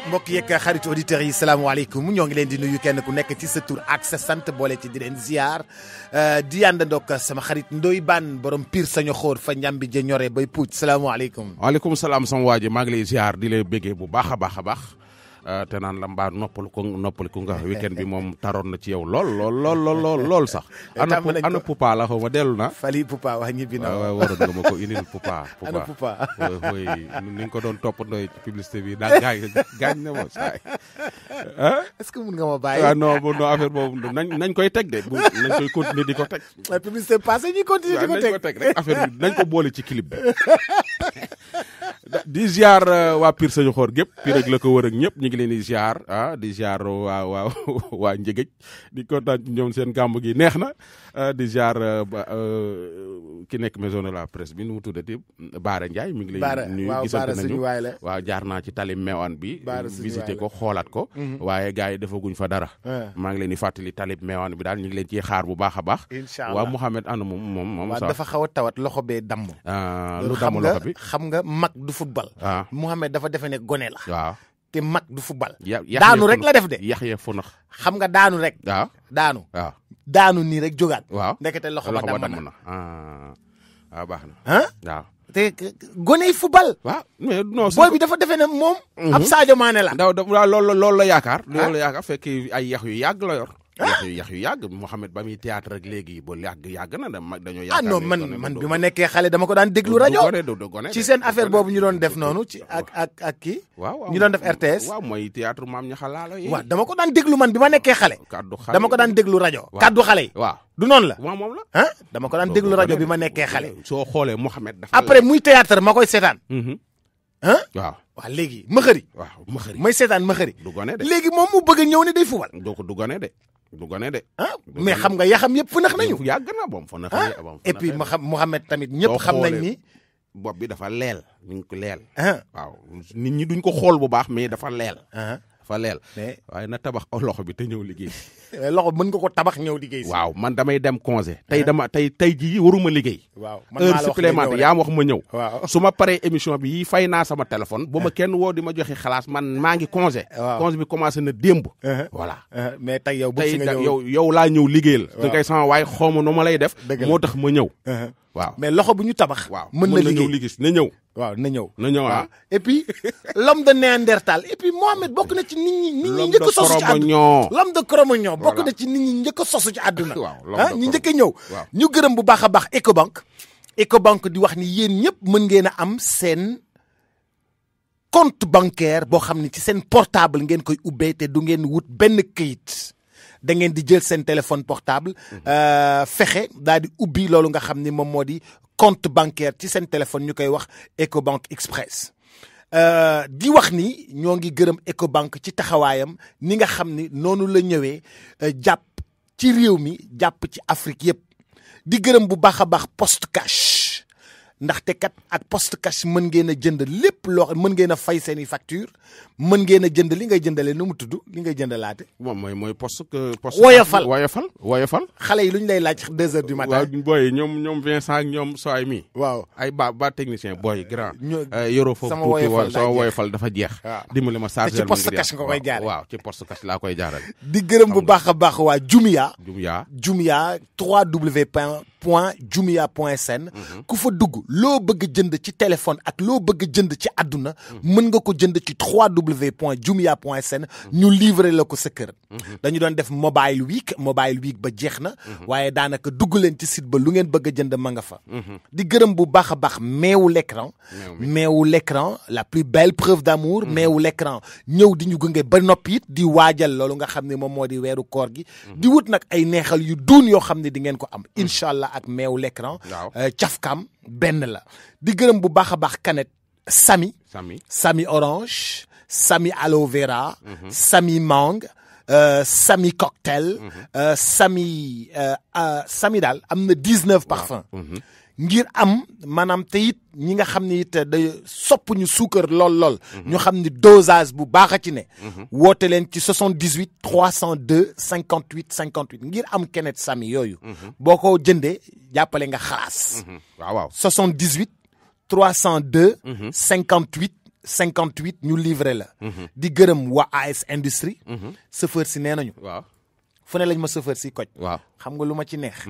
mbokk yeeg xaritu auditeurs yi salaamaaleykum ñoo ngi leen di nuyu kenn ku nekk ci sa tur ak sa sant boole ci di leen ziar di àndandoog sama xarit Ndoye Bane borom Pire saño xóor fa ñambi ja ñore bay puuc salaamaaleykum. waaleykum salaam sama waa ji maa ngi lay ziar di lay béggee bu baax a baax a baax te naan la mbaa noppaliku nga weekend bi moom taroon na ci yow lool sax. ana Poupa la xaw ma dellu na. Fali Poupa wax ñibbi na. waaw waroon nga ma ko indil Poupa. ana Poupa. oui ni nga ko doon toppandoo ci publicité bi daal gaañ na ma saay. est-ce que mun nga ma bàyyi. waaw non affaire boobu nañ koy teg de nañ koy continuer di ko teg. publicité passé ñuy continuer di ko teg. nañ ko teg rek affaire bi nañ ko boole ci clip bi. di ziar waa Pire sañu xoor gépp Pire ak la ko wër ak ñëpp ñu ngi leen di ziar di ziar waa Njëgëj di kontaan ci ñoom seen gàmb gi neex na di ziar ki nekk maison de la presse bi nu mu tuddati Baara Ndiaye mi ngi lay nuyu gisante nañu waaw jaar naa ci tali meewaan bi visité ko xoolaat ko waaye gars yi defaguñ fa dara maa ngi leen di fàttali tali meewaan bi daal ñu ngi leen ciy xaar bu baax a baax waa Mouhamed ana moom waaw dafa xaw a tawat loxo bee damm lu damm loxo bi xam nga mag du football Mouhamed dafa defe ne gone la waaw te mag du football daanu rek la def de yax yee fu nax xam nga daanu rek daanu nii rek jógaat waaw ndekete loxo ba damm na waaw baax na waaw te gone yi football waaw mais non booy bi dafa defee ne moom ab Sadio Mané la waaw loolu la yaakaar fekk ay yax yu yàgg la yor yax yu yàgg Mouhamed ba muy théâtre rek léegi ba yàgg na dañoo yaakaar non man bi ma nekkee xale dama ko daan déglu rajo ci seen affaire boobu ñu doon def noonu ci ak kii waaw ñu doon def RTS waaw mooy théâtre maam ñaxalaalo yi waaw dama ko daan déglu man bi ma nekkee xale dama ko daan déglu rajo kaddu xale yi waaw du noonu la waaw moom la dama ko daan déglu rajo bi ma nekkee xale soo xoolee Mouhamed dafa après muy théâtre ma koy seetaan waaw léegi maxëri may seetaan maxëri du gone de léegi moom mu bëgg a ñëw ne day fubal du gone de mais xam nga yaxam yëpp fënax nañu yàgg na boom fënax et puis Mouhamed tamit ñëpp xam nañ ni bopp bi dafa leel ñu ngi ko leel waaw nit ñi duñ ko xool bu baax mais dafa leel dafa leel waaye na tabax loxo bi te ñëw liggéey loxo mën nga ko tabax ñëw liggéey si waaw man damay dem congé tey jii waruma liggéey waaw heure supplémentaire yaa ma wax ma ñëw su ma paree émission bi fay naa sama téléphone bu ma kenn woo di ma joxe xalaas man maa ngi congé bi commencé na démb voilà mais tey yow yow laa ñëw liggéeyal da ngay sama waaye xawma nu ma lay def moo tax ma ñëw waaw mais loxo bu ñu tabax mën na liggéey na ñëw waaw na ñëw et puis l'homme de Néandertal et puis Mohamed bokk na ci nit ñi njëkk a sosu ci àdduna l'homme de Cro-Magnon bokk na ci nit ñi njëkk a sosu ci àdduna ñi njëkk a ñëw ñu gërëm bu baax a baax Ecobank di wax ni yéen ñëpp mën ngeen a am seen compte bancaire boo xam ne ci seen portable ngeen koy ubbee te du ngeen wut benn këyit da ngeen di jël seen téléphone portable fexe daal di ubbi loolu nga xam ni moom moo di compte bancaire ci seen téléphone ñu koy wax Ecobank Express di wax ni ñoo ngi gërëm Ecobank ci taxawaayam ni nga xam ni noonu la ñëwee jàpp ci réew mi jàpp ci Afrique yëpp di gërëm bu baax a baax Poste Cash ndaxte kat ak Poste Cash mën ngeen a jënd lépp loo mën ngeen a fay seen i facture mën ngeen a jënd li ngay jëndalee nu mu tudd li ngay jëndalaate. moom mooy poste. woyofal xale yi lu ñu lay laaj 2 heures du matin. waaw booy ñoom Vincent ak ñoom Soay mi. waaw ay ba technicien booy grand. yoroo foofu tuuti sama woyofal dafa jeex. waaw dimbali ma chargeur ci Poste Cash nga koy jaaree. waaw ci Poste Cash laa koy jaaral. di gërëm bu baax a baax waa Jumia. www.jumia.sn ku fa dugg loo bëgg jënd ci téléphone ak loo bëgg jënd ci àdduna mën nga ko jënd ci www.jumia.sn ñu livrer la ko sa kër dañu doon def mobile week ba jeex na waaye daanaka dugg leen ci site ba lu ngeen bëgg a jënd ma nga fa di gërëm bu baax a baax meewu l'écran la plus belle preuve d'amour meewu l'écran ñëw di ñu gunge ba noppi it di waajal loolu nga xam ne moom moo di weeru koor gi di wut nag ay neexal yu duun yoo xam ne di ngeen ko am incha allah ak meewu l'écran cafkaam benn la di gërëm bu baax a baax Canette Sami orange Sami aloe vera Sami mangue Sami cocktail Sami daal am na 19 parfums ngir am maanaam te it ñi nga xam ne it day sopp ñu suukar lool ñu xam ni dosage bu baax a ci ne woote leen ci 78 302 58 58 ngir am Canette Sami yooyu boo ko jëndee jàppale nga xalaas 78 302 58 58 ñu livré la. di gërëm waa AS Industrie. chauffeur si nee nañu. waaw fu ne lañ ma chauffeur si koj. waaw xam nga lu ma ci neex.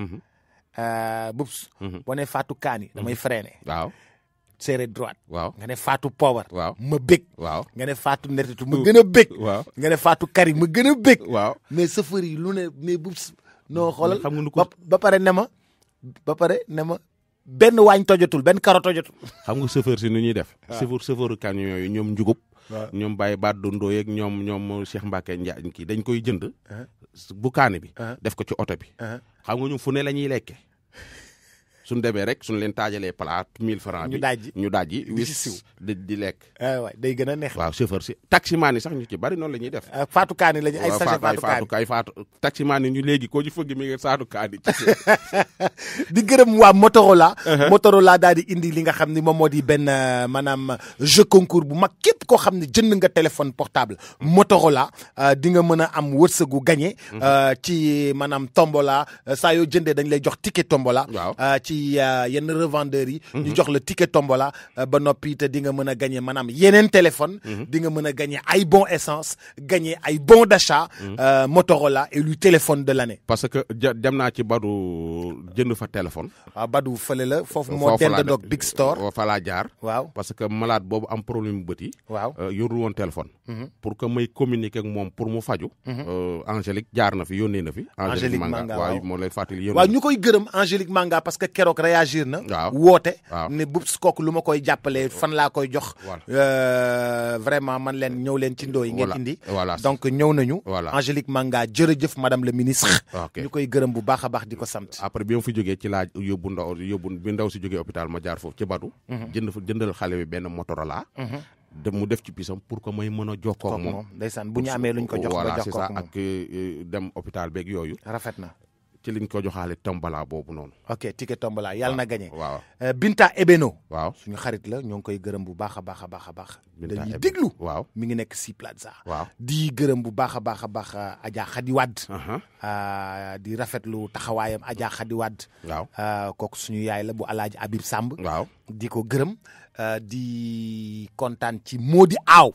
Bubs. boo nee Fatou Kaani damay freiné. waaw serré droite. waaw nga ne Fatou Power. waaw ma bég. waaw nga ne Fatou Netetu ma gën a bég. waaw nga ne Fatou Kari ma gën a bég. waaw mais chauffeur yi lu ne mais Bubs. non xoolal xam nga nu ko ba pare ne ma benn waañ tojatul benn karo tojatul. xam nga chauffeur si nu ñuy def. chauffeur camion yooyu ñoom njugub. ñoom Baye Badou Ndoye ak ñoom Cheikh Mbacke Ndiaye kii dañ koy jënd. bu kaane bi. def ko ci oto bi. xam nga ñoom fu ne la ñuy lekke suñ demee rek suñ leen taajalee plat 1000 francs bi ñu dajji wis di lekk. waay day gën a neex. waaw chauffeur si taximaan yi sax ñu ci bari noonu la ñuy def. Fatou Kaani lañu ay sachet Fatou taximaan yi ñu léegi koo ci fëgg mi ngi Fatou Kaani. di gërëm waa Motorola. Motorola daal di indi li nga xam ni moom moo di benn maanaam jeu concours bu mag képp koo xam ne jënd nga téléphone portable Motorola di nga mën a am wërsëgu gagné. ci maanaam tombola saa yoo jëndee dañ lay jox ticket tombola. ci yenn revendeurs yi. ñu jox la ticket tombola ba noppi te di nga mën a gagné maanaam yeneen téléphone. di nga mën a gagné ay bons essence gagné ay bons d'achat. Motorola élu téléphone de l'année. parce que dem naa ci Badou jënd fa téléphone. waaw Badou fële la foofu moo dendandoog Big Store. fa laa jaar. waaw parce que malade boobu am problème bu bët yi. waaw yorul woon téléphone. pour que may communiquer ak moom pour mu faju. Angélique jaar na fi yónnee na fi. Angélique Manga waaw moo lay fàttali. waaw ñu koy gërëm Angélique Manga parce que keroog réagir na. waaw woote. waaw ne Bubs kooku lu ma koy jàppalee fan laa koy jox. vraiment man leen ñëw leen ci ndooy ngeen indi. donc ñëw nañu. Angélique Manga jërëjëf madame le ministre. ñu koy gërëm bu baax a baax di ko sant. après bi ma fi jógee ci laaj yóbbu bi ndaw si jógee hôpital ma jaar foofu ci Badou. jëndal xale bi benn Motorola. mu def ci pisam pour que may mën a jokkoo ak moom. ndeysaan bu ñu amee luñ ko jox ba jox ko ak dem hôpital beeg yooyu. rafet na. ci liñ ko joxaale tombola boobu noonu. ok ticket tombola yàlla na gagné. waaw Binta Ebeno. waaw suñu xarit la ñoo ngi koy gërëm bu baax a baax a baax a baax. Binta dañuy déglu. waaw mi ngi nekk si Plaza. waaw di gërëm bu baax a baax a baax Adja Khady Wade. di rafetlu taxawaayam Adja Khady Wade. waaw kooku suñu yaay la bu Alaaji Habib Samb. waaw di ko gërëm di kontaan ci Modi Aw.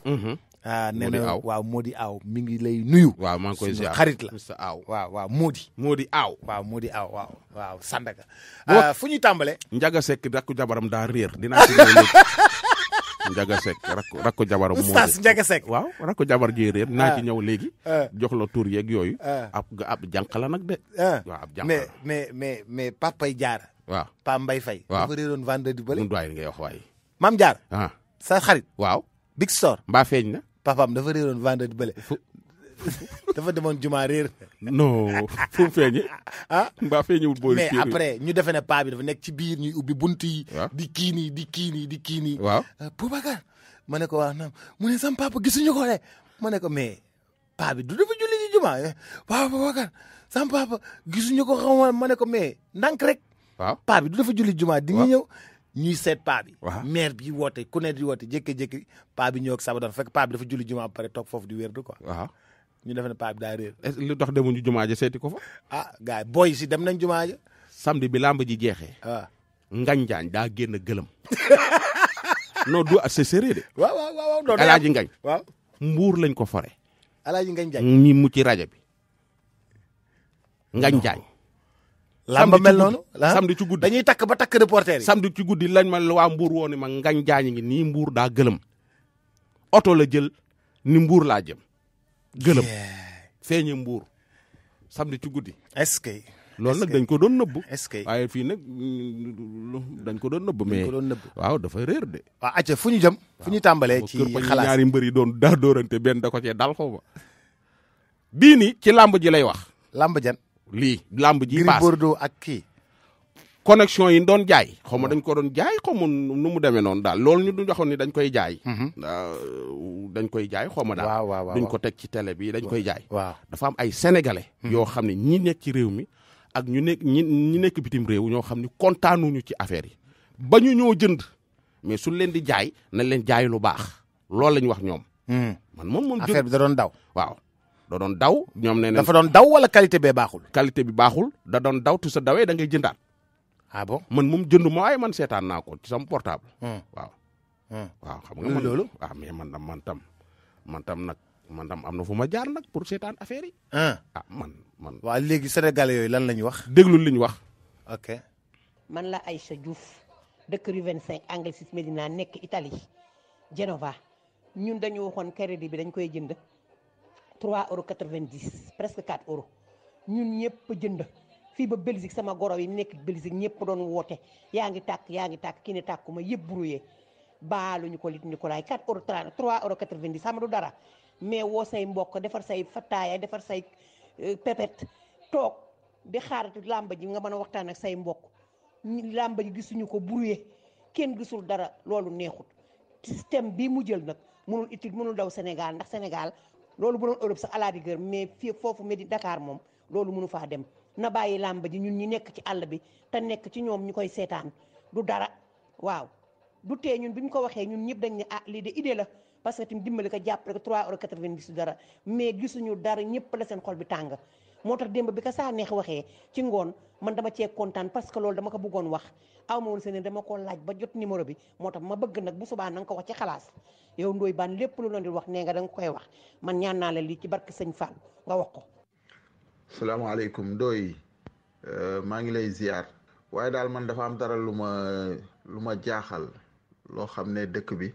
nee na waaw Modi Aw mi ngi lay nuyu. waaw maa ngi koy ziar xarit la Mr Aw. waaw Modi Aw. waaw Modi Aw waaw Sandaga. fu ñuy tàmbalee. Njaga Seck rakku jabaram daa réer dinaa ci ñëw léegi. Njaga Seck rakku jabaram. Oustaz Njaga Seck. waaw rakku jabar ji réer naa ci ñëw léegi. jox la tur yeeg yooyu. ab jànq la nag de. waaw ab jànq la mais Papay Diarra. waaw Pa Mbay Fay. waaw dafa réeroon vendredi bële. mu doy ngay wax waaye. Maam Diarra. sa xarit. waaw Big Store. mbaa feeñ na. papaam dafa réeroon vendredi bële. dafa demoon jumaa réer. non fu mu feeñee. mbaa feeñewul booy. mais après ñu defe ne paa bi dafa nekk ci biir ñuy ubbi bunt yi. di kii nii. waaw Boubacar ma ne ko waaw naam mu ne sam papa gisuñu ko de ma ne ko mais paa bi du dafa julli ci jumaa waaw Boubacar sam papa gisuñu ko xaw ma ne ko mais ndànk rek. waaw paa bi du dafa julli jumaa di nga ñëw. ñuy seet paa bi. maire bi woote ku ne di woote jékki-jékki paa bi ñëw ak sabadoon fekk paa bi dafa julli jumaa ba pare toog foofu di wérdu quoi. waaw ñu defe ne paa bi daa réer. est-ce que lu tax demuñu jumaa ja seeti ko fa. gars yi booy si dem nañ jumaa ja. samedi bi làmb ji jeexee. waaw Ngañ Jaañ daa génn gëlëm. non du c'est sérieux de. waaw non Alaaji Ngañ. waaw Mbuur lañ ko fore. Alaaji Ngañ Jaañ ñi mu ci rajo bi. Ngañ Jaañ. lamba mel noonu samedi ci guddi dañuy takk ba takk reporter yi. samedi ci guddi lañ ma waa Mbuur woo ni ma Ngañ Jaañ ngi nii Mbuur daa gëlëm. oto la jël ni Mbuur laa jëm. gëlëm feeñe Mbuur samedi ci guddi. est-ce que. loolu nag dañ ko doon nëbb. est-ce que waaye fii nag dañ ko doon nëbb. mais waaw dafa réer de. waaw acca fu ñu jëm. fu ñu tàmbalee ci xalaat ñaari mbër yi doon daa dóorante benn da ko cee dal xaw ma. bii nii ci làmb ji lay wax. làmb jan. lii làmb ji Gris paas Bordeaux ak kii. connexion yi doon jaay. xaw ma dañ ko doon jaay xaw ma nu mu demee noonu daal loolu ñu du waxoon ni dañ koy jaay. dañ koy jaay xaw ma daal. waaw duñ ko teg ci télé bi dañ koy jaay. waaw dafa am ay sénégalais. yoo xam ne ñi nekk ci réew mi. ak ñu nekk ñi nekk bitim réew ñoo xam ni kontaanuñu ci affaire yi ba ñu ñoo jënd mais suñ leen di jaay nañ leen jaay lu baax loolu la ñu wax ñoom. man moom affaire bi da doon daw. waaw da doon daw ñoom nee nañ. dafa doon daw wala qualité bee baaxul. qualité bi baaxul da doon daw tu sa dawee da ngay jëndaat. ah bon man moom jëndu ma waaye man seetaan naa ko ci sama portable. waaw waaw xam nga loolu. mais man tam am na fu ma jaar nag pour seetaan affaire yi. man. waaw léegi sénégalais yooyu lan la ñu wax. déglul li ñu wax. ok. man la Aïcha Diouf dëkk rue 25 angle 6 Médina nekk Italie Genova ñun dañu waxoon crédit bi dañ koy jënd 3,90 € presque 4 € ñun ñëpp jënd fii ba Belgique sama goro yi nekk Belgique ñëpp doon woote yaa ngi tàkk kii ne tàkkuma yëpp brouillé baaluñu ko lit Nicolas 4,30 3,90 xam du dara mais woo say mbokk defar say fataaya defar say pépét toog di xaar làmba ji nga mën a waxtaan ak say mbokk làmba ji gisuñu ko brouillé kenn gisul dara loolu neexut système bii mu jël nag mënul utile mënul daw Sénégal ndax Sénégal loolu bu doon Europe sax à la rigueur mais fii foofu Médine Dakar moom loolu mënu faa dem na bàyyi làmba ji ñun ñi nekk ci àll bi te nekk ci ñoom ñu koy seetaan du dara waaw du tee ñun bu ñu ko waxee ñun ñëpp dañ ne lii de idée la parce que tamit dimbali ko jàppale ko 3,90 € dara mais gisuñu dara ñëpp la seen xol bi tàng moo tax démb bi ko saa neex waxee ci ngoon man dama cee kontaan parce que loolu dama ko bëggoon wax aw ma woon seen dama ko laaj ba jot numéro bi moo tax ma bëgg nag bu subaa na nga ko wax ci xalaas yow Ndoye Bane lépp lu la di wax nee nga da nga koy wax man ñaan naa la lii ci barke sëñ Fall nga wax ko. salaamaaleykum Ndoye maa ngi lay ziar waaye daal man dafa am dara lu ma jaaxal loo xam ne dëkk bi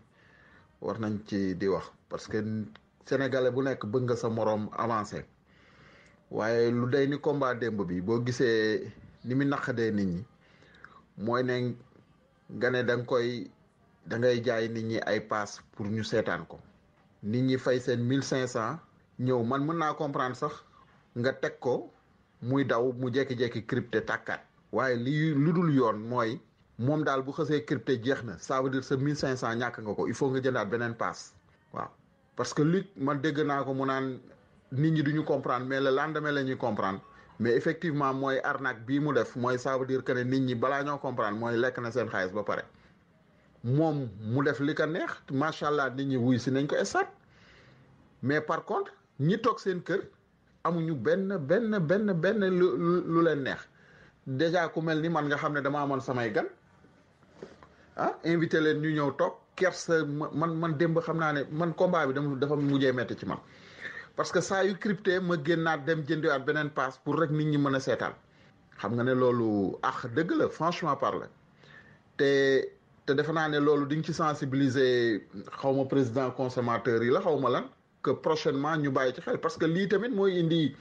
war nañ ci di wax parce que sénégalais bu nekk bëgg nga sa moroom avancé waaye lu day ni combat démb bi boo gisee ni mu naqadee nit ñi mooy ne nga ne da ngay jaay nit ñi ay pass pour ñu seetaan ko nit ñi fay seen 1500 ñëw man mën naa comprendre sax nga teg ko muy daw mu jekki-jekki crypté tàkkaat waaye li lu dul yoon mooy moom daal bu xësee crypté jeex na ça veut dire sa 1500 ñàkk nga ko il faut nga jëndaat beneen pass waaw parce que Luc man dégg naa ko mu naan nit ñi duñu comprendre mais le lendemain la ñuy comprendre mais effectivement mooy arnaque bii mu def mooy ça veut dire que ne nit ñi balaa ñoo comprendre mooy lekk na seen xaalis ba pare moom mu def li ko neex macha allah nit ñi wuy si nañ ko estat mais par contre ñi toog seen kër amuñu benn lu leen neex déjà ku mel ni man nga xam ne dama amoon samay gan invité leen ñu ñëw toog kersa man démb xam naa ne man combat bi dafa mujjee metti ci man parce que saa yu crypté ma génnaat dem jëndiwaat beneen passe pour rek nit ñi mën a seetaan xam nga ne loolu dëgg la franchement parler te defe naa ne loolu di nga ci sensibiliser xaw ma président consommateur yi la xaw ma lan que prochainement ñu bàyyi ci xel parce que lii tamit mooy indi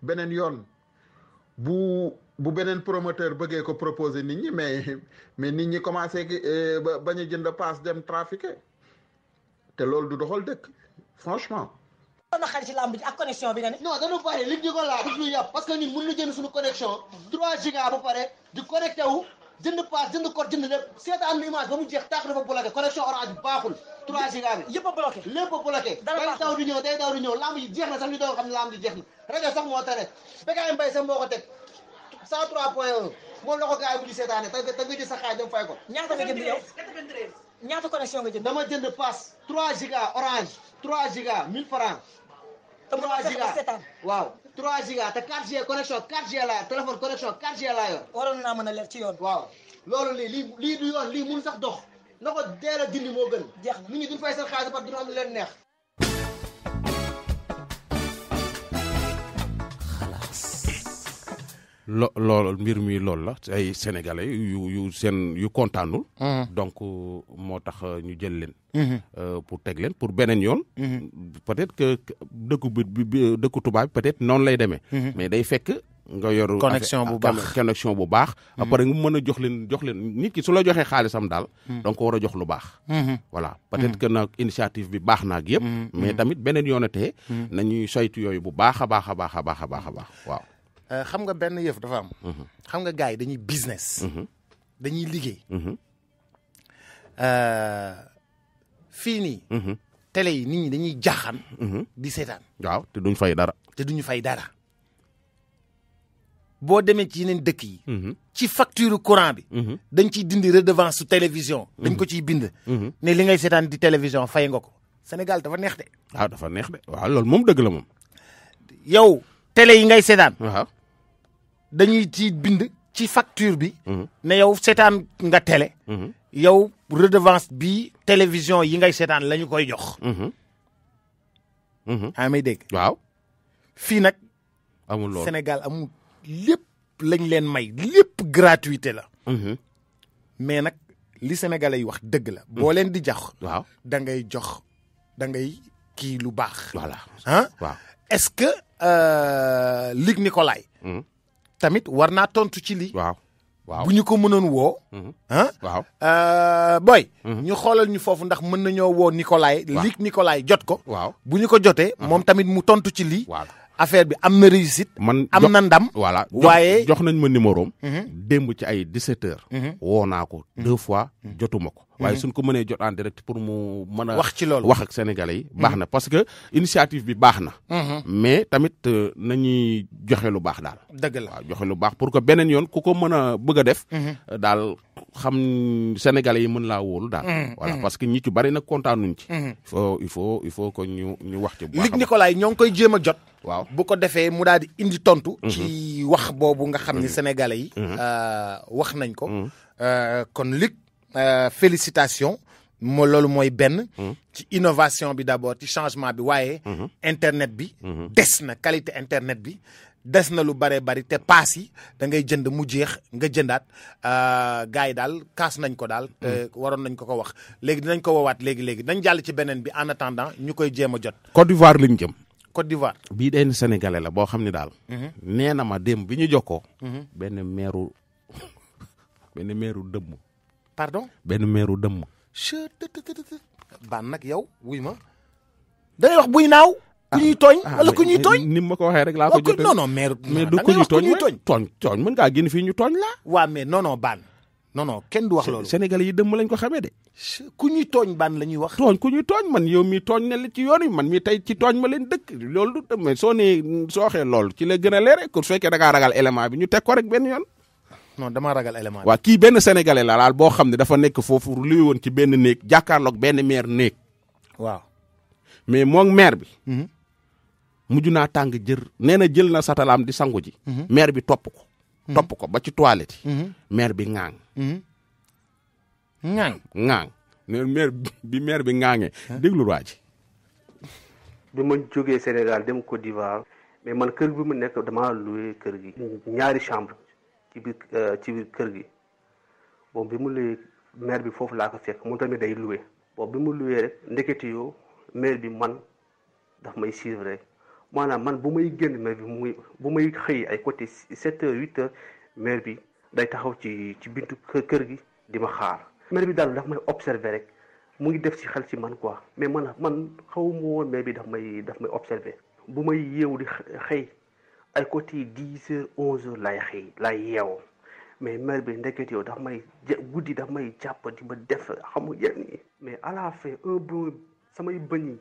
beneen yoon bu beneen promoteur bëggee ko proposer nit ñi mais nit ñi commencé bañ a jënd passe dem trafiqué te loolu du doxal dëkk franchement. na xarit ci lamb ji ak connexion bi nga ne. non dañu pare li ñu ko laa daf ñu yàpp parce que ñun mën na jënd suñu connexion 3 giga ba pare di connecté wu jënd pass jënd code jënd lépp seetaan lu image ba mu jeex tàkk dafa bloqué connexion orange bi baaxul 3 giga bi yëpp a bloqué lépp a bloqué day daw di ñëw lamb ji jeex na sax ñu doon xam ne lamb ji jeex na rajo sax moo tere Bécaye Mbaye sax moo ko teg 103.1 moom la ko gars yi bu ñu seetaane te nga jël sa xaaj dem fay ko ñaata nga jënd yow ñaata connexion nga jënd dama jënd pass 3 giga orange 3 giga 1000 francs 3 giga waaw 3 giga te 4G connexion 4G laa téléphone connexion 4G laa yor. waroon naa mën a leer ci yoon. waaw loolu lii du yoon lii mun sax dox na ko deel a dindi moo gën. jeex na nit ñi duñ fay seen xaalis parce que duñu am lu leen neex. loolu mbir mi loolu la ay sénégalais yu kontaanul. donc moo tax ñu jël leen. pour teg leen pour beneen yoon. peut-être que dëkku tubaab peut-être noonu lay demee. mais day fekk nga yor. connexion bu baax connexion bu baax. après nga mën a jox leen nit ki su la joxee xaalisam daal. donc war a jox lu baax. voilà peut-être que nag initiative bi baax na ak yëpp. mais tamit beneen yoonatee. nañuy saytu yooyu bu baax a baax waaw. xam nga benn yëf dafa am. xam nga gars yi dañuy business. dañuy liggéey. fii nii. télé yi nit ñi dañuy jaaxaan. di seetaan. waaw te duñ fay dara. boo demee ci yeneen dëkk yi. ci facture courant bi. dañ ciy dindi redevance su télévision. dañ ko ciy bind. ne li ngay seetaan di télévision fay nga ko. Sénégal dafa neex de. waaw dafa neex de waaw loolu moom dëgg la moom. yow télé yi ngay seetaan. waaw. dañuy ci bind ci facture bi. ne yow seetaan nga télé. yow redevance bi télévision yi ngay seetaan la ñu koy jox. may dégg. waaw fii nag amul loolu Sénégal amul lépp lañ leen may lépp gratuité la. mais nag li Sénégalais yi wax dëgg la. boo leen di jox. waaw da ngay jox da ngay kii lu baax. voilà waaw est-ce que Luc Nicolaï. tamit war naa tontu ci lii. waaw bu ñu ko mënoon woo. waaw boy. ñu xoolal ñu foofu ndax mën nañoo woo Nicolaï. Luc Nicolaï jot ko. waaw bu ñu ko jotee. moom tamit mu tontu ci lii. voilà affaire bi am na réussite. am na ndam. voilà waaye jox nañ ma numéro am. démb ci ay 17h. woo naa ko 2 fois jotuma ko. waaye suñ ko mënee jot en direct pour mu mën a. wax ci loolu wax ak sénégalais yi. baax na parce que initiative bi baax na. mais tamit nañuy joxe lu baax daal. dëgg la waaw joxe lu baax pour que beneen yoon ku ko mën a bëgg a def. daal xam sénégalais yi mën laa wóolu daal. voilà parce que ñi ci bari nag kontaanuñ ci. il faut que ñu wax ci. bu baax Luc Nicolaï ñoo ngi koy jéem a jot. waaw bu ko defee mu daal di indi tontu. ci wax boobu nga xam ni sénégalais yi. wax nañ ko. kon Luc félicitations loolu mooy benn. ci innovation bi d'abord ci changement bi waaye. internet bi. des na qualité internet bi. des na lu bare bari te paas yi da ngay jënd mu jeex nga jëndaat gars yi daal kaas nañ ko daal. te waroon nañ ko wax léegi dinañ ko woowaat léegi nañ jàll ci beneen bi en attendant ñu koy jéem a jot. Côte d'Ivoire lañ jëm. Côte d'Ivoire. bii day sénégalais la boo xam ne daal. nee na ma démb bi ñu jokkoo. benn meeru dëmm. pardon. benn meeru dëmm. baan nag yow wuy ma. day wax buy naaw. ku ñuy tooñ wala ku ñuy tooñ. ni ma ko waxee rek laa ko jotee. non mais du ku ñuy tooñ tooñ mën ngaa génn fii ñu tooñ la. waaw mais non baan. non kenn du wax loolu. sénégalais yi dëmm lañ ko xamee de. ku ñuy tooñ baan la ñuy wax. tooñ ku ñuy tooñ man yow mi tooñ ne la ci yoon wi man mi tey ci tooñ ma leen dëkk loolu du mais soo waxee loolu ci la gën a leere ku fekkee da ngaa ragal élément bi ñu teg ko rek benn yoon. non damaa ragal élément bi. waaw kii benn sénégalais la daal boo xam ne dafa nekk foofu luy woon ci benn néeg jàkkaarloog benn maire néeg. waaw mais moom maire bi. mujj naa tàng jër nee na jël na satalaam di sangu ji. maire bi topp ko ba ci toilette yi. maire bi ŋaang. ŋaang ne maire bi ŋaangee. déglu waa ji. bi ma jógee Sénégal dem Côte d'Ivoire mais man kër bi mu nekk damaa loué kër gi. ñaari chambre ci biir kër gi bon bi mu loué maire bi foofu laa ko fekk moom tamit day loué. bon bi mu loué rek ndekete yoo maire bi man daf may suivre rek maanaam man bu may génn maire bi bu may xëy ay côté 7h 8h maire bi day taxaw ci bintu kër gi di ma xaar. maire bi daal daf may observer rek mu ngi def ci xel ci man quoi mais man xawuma woon maire bi daf may observer. bu may yeewu di xëy ay côté 10h 11h lay yeewoo mais maire bi ndeket yow daf may guddi daf may jàpp di ma def xamu yenn yi. mais à la fin samay bëñ